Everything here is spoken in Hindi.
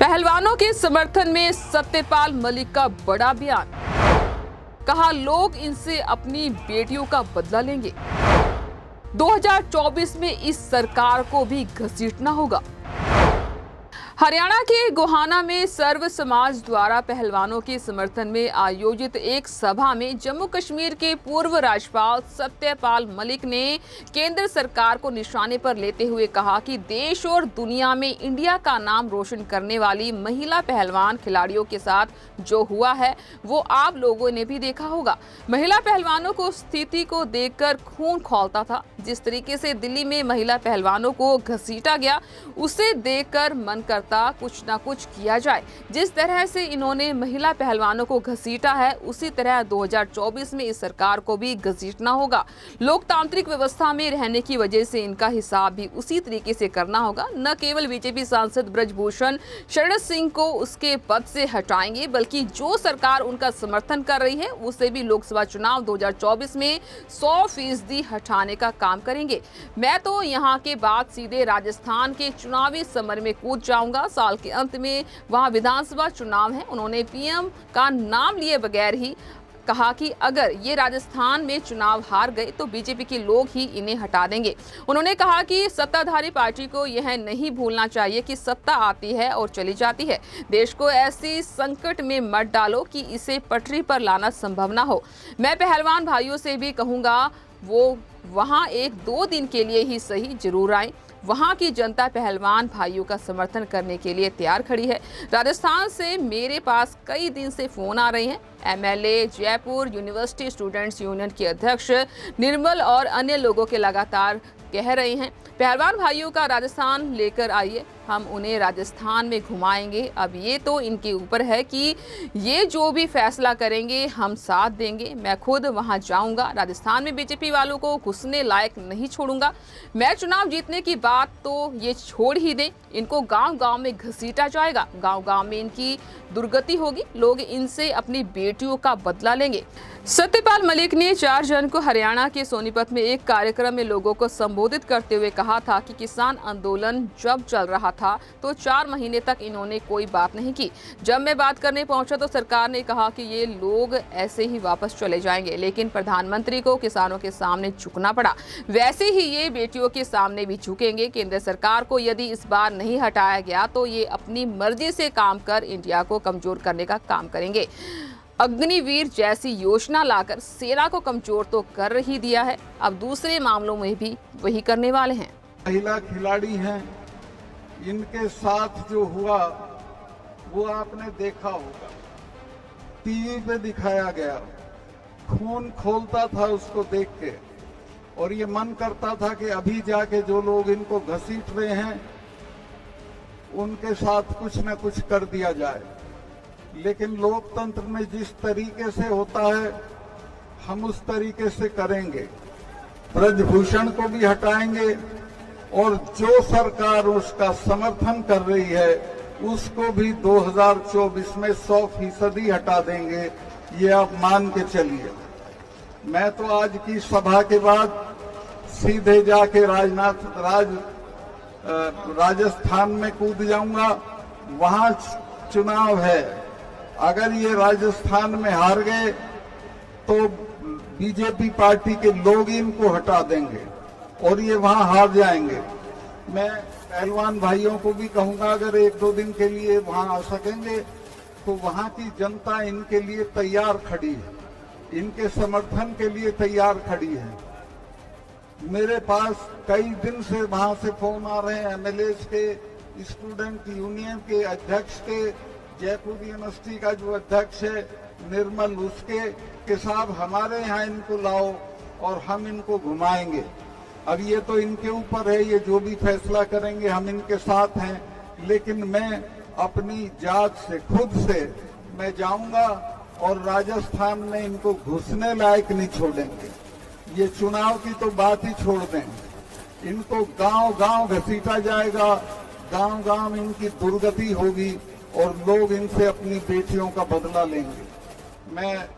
पहलवानों के समर्थन में सत्यपाल मलिक का बड़ा बयान। कहा, लोग इनसे अपनी बेटियों का बदला लेंगे। 2024 में इस सरकार को भी घसीटना होगा। हरियाणा के गोहाना में सर्व समाज द्वारा पहलवानों के समर्थन में आयोजित एक सभा में जम्मू कश्मीर के पूर्व राज्यपाल सत्यपाल मलिक ने केंद्र सरकार को निशाने पर लेते हुए कहा कि देश और दुनिया में इंडिया का नाम रोशन करने वाली महिला पहलवान खिलाड़ियों के साथ जो हुआ है वो आप लोगों ने भी देखा होगा। महिला पहलवानों को स्थिति को देखकर खून खौलता था। जिस तरीके से दिल्ली में महिला पहलवानों को घसीटा गया उसे देखकर मन करता कुछ ना कुछ किया जाए। जिस तरह से इन्होंने महिला पहलवानों को घसीटा है उसी तरह 2024 में इस सरकार को भी घसीटना होगा। लोकतांत्रिक व्यवस्था में रहने की वजह से इनका हिसाब भी उसी तरीके से करना होगा। न केवल बीजेपी सांसद ब्रजभूषण शरण सिंह को उसके पद से हटाएंगे बल्कि जो सरकार उनका समर्थन कर रही है उसे भी लोकसभा चुनाव 2024 में 100% हटाने का काम करेंगे। मैं तो यहाँ के बाद सीधे राजस्थान के चुनावी समर में कूद जाऊंगा। साल के अंत में वहां विधानसभा चुनाव है। उन्होंने पीएम का नाम लिए बगैर ही कहा कि अगर ये राजस्थान में चुनाव हार गए तो बीजेपी के लोग ही इन्हें हटा देंगे। उन्होंने कहा कि सत्ताधारी पार्टी को यह नहीं भूलना चाहिए कि सत्ता आती है और चली जाती है। देश को ऐसी संकट में मत डालो कि इसे पटरी पर लाना संभव ना हो। मैं पहलवान भाइयों से भी कहूंगा वो वहां 1-2 दिन के लिए ही सही जरूर आए। वहां की जनता पहलवान भाइयों का समर्थन करने के लिए तैयार खड़ी है। राजस्थान से मेरे पास कई दिन से फोन आ रहे हैं। MLA, Jaipur university students union के अध्यक्ष निर्मल और अन्य लोगों के लगातार कह रहे हैं पहलवान भाइयों का राजस्थान लेकर आइए, हम उन्हें राजस्थान में घुमाएंगे। अब ये तो इनके ऊपर है कि ये जो भी फैसला करेंगे हम साथ देंगे। मैं खुद वहां जाऊंगा। राजस्थान में बीजेपी वालों को घुसने लायक नहीं छोड़ूंगा। मैं चुनाव जीतने की बात तो ये छोड़ ही दें, इनको गांव-गांव में घसीटा जाएगा। गांव-गांव में इनकी दुर्गति होगी। लोग इनसे अपनी बेटियों का बदला लेंगे। सत्यपाल मलिक ने 4 जून को हरियाणा के सोनीपत में एक कार्यक्रम में लोगों को संबोधित करते हुए कहा था कि किसान आंदोलन जब चल रहा था तो 4 महीने तक इन्होंने कोई बात नहीं की। जब मैं बात करने पहुंचा तो सरकार ने कहा कि ये लोग ऐसे ही वापस चले जाएंगे, लेकिन प्रधानमंत्री को किसानों के सामने झुकना पड़ा। वैसे ही ये बेटियों के सामने भी झुकेंगे। केंद्र सरकार को यदि इस बार नहीं हटाया गया तो ये अपनी मर्जी से काम कर इंडिया को कमजोर करने का काम करेंगे। अग्निवीर जैसी योजना लाकर सेना को कमजोर तो कर ही दिया है, अब दूसरे मामलों में भी वही करने वाले हैं। महिला खिलाड़ी हैं, इनके साथ जो हुआ वो आपने देखा होगा, टीवी पे दिखाया गया। खून खोलता था उसको देख के और ये मन करता था कि अभी जाके जो लोग इनको घसीट रहे हैं उनके साथ कुछ न कुछ कर दिया जाए। लेकिन लोकतंत्र में जिस तरीके से होता है हम उस तरीके से करेंगे। ब्रजभूषण को भी हटाएंगे और जो सरकार उसका समर्थन कर रही है उसको भी 2024 में 100% हटा देंगे, ये आप मान के चलिए। मैं तो आज की सभा के बाद सीधे जाके राजस्थान में कूद जाऊंगा। वहां चुनाव है। अगर ये राजस्थान में हार गए तो बीजेपी पार्टी के लोग इनको हटा देंगे और ये वहां हार जाएंगे। मैं पहलवान भाइयों को भी कहूंगा अगर 1-2 दिन के लिए वहां आ सकेंगे तो वहां की जनता इनके लिए तैयार खड़ी है, इनके समर्थन के लिए तैयार खड़ी है। मेरे पास कई दिन से वहां से फोन आ रहे हैं एमएलए के, स्टूडेंट यूनियन के अध्यक्ष के, जयपुर यूनिवर्सिटी का जो अध्यक्ष है निर्मल उसके के साहब हमारे यहाँ इनको लाओ और हम इनको घुमाएंगे। अब ये तो इनके ऊपर है, ये जो भी फैसला करेंगे हम इनके साथ हैं। लेकिन मैं अपनी जात से खुद से मैं जाऊंगा और राजस्थान में इनको घुसने लायक नहीं छोड़ेंगे। ये चुनाव की तो बात ही छोड़ दें, इनको गांव-गांव घसीटा जाएगा। गांव-गांव इनकी दुर्गति होगी और लोग इनसे अपनी बेटियों का बदला लेंगे। मैं